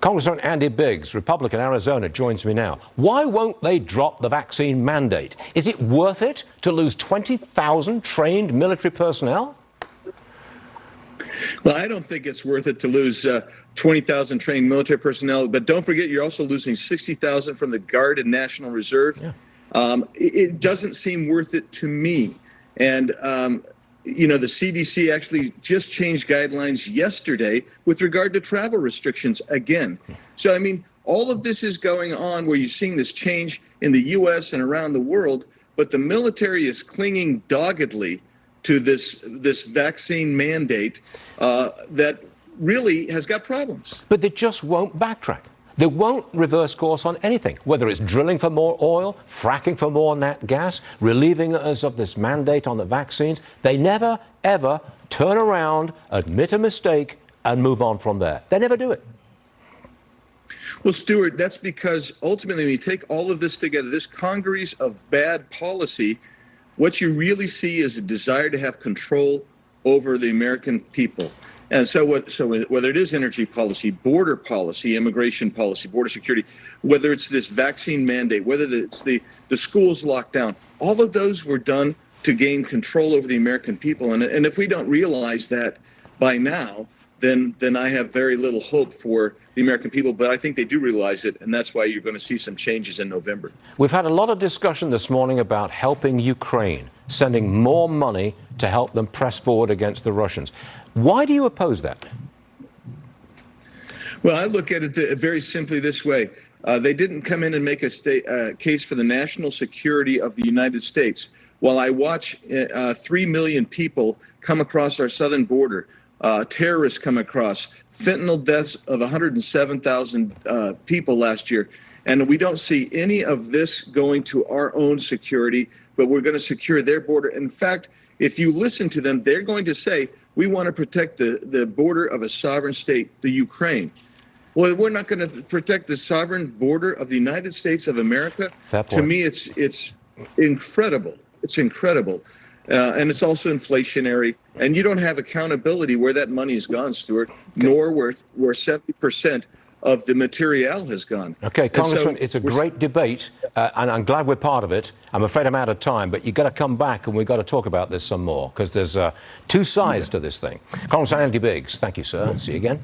Congressman Andy Biggs, Republican, Arizona, joins me now. Why won't they drop the vaccine mandate? Is it worth it to lose 20,000 trained military personnel? Well, I don't think it's worth it to lose 20,000 trained military personnel, but don't forget you're also losing 60,000 from the Guard and National Reserve. Yeah. It doesn't seem worth it to me. And, the CDC actually just changed guidelines yesterday with regard to travel restrictions again. So, all of this is going on where you're seeing this change in the U.S. and around the world, but the military is clinging doggedly to this vaccine mandate that really has got problems. But they just won't backtrack. They won't reverse course on anything, whether it's drilling for more oil, fracking for more nat gas, relieving us of this mandate on the vaccines. They never, ever turn around, admit a mistake, and move on from there. They never do it. Well, Stuart, that's because ultimately when you take all of this together, this congeries of bad policy, what you really see is a desire to have control over the American people. And so whether it is energy policy, border policy, immigration policy, border security, whether it's this vaccine mandate, whether it's the schools locked down, all of those were done to gain control over the American people. And if we don't realize that by now, then I have very little hope for the American people. But I think they do realize it, and that's why you're going to see some changes in November. We've had a lot of discussion this morning about helping Ukraine, sending more money to help them press forward against the Russians. Why do you oppose that? Well, I look at it very simply this way. They didn't come in and make a case for the national security of the United States. While I watch 3 million people come across our southern border, terrorists come across, fentanyl deaths of 107,000 people last year, and we don't see any of this going to our own security, but we're going to secure their border. In fact, if you listen to them, they're going to say, we want to protect the border of a sovereign state, the Ukraine. Well, we're not going to protect the sovereign border of the United States of America. To me, it's incredible. It's incredible. And it's also inflationary. And you don't have accountability where that money has gone, Stuart, nor where 70% of the material has gone. Okay, Congressman, it's a great debate, and I'm glad we're part of it. I'm afraid I'm out of time, but you've got to come back and we've got to talk about this some more, because there's two sides to this thing. Congressman Andy Biggs, thank you, sir. See you again.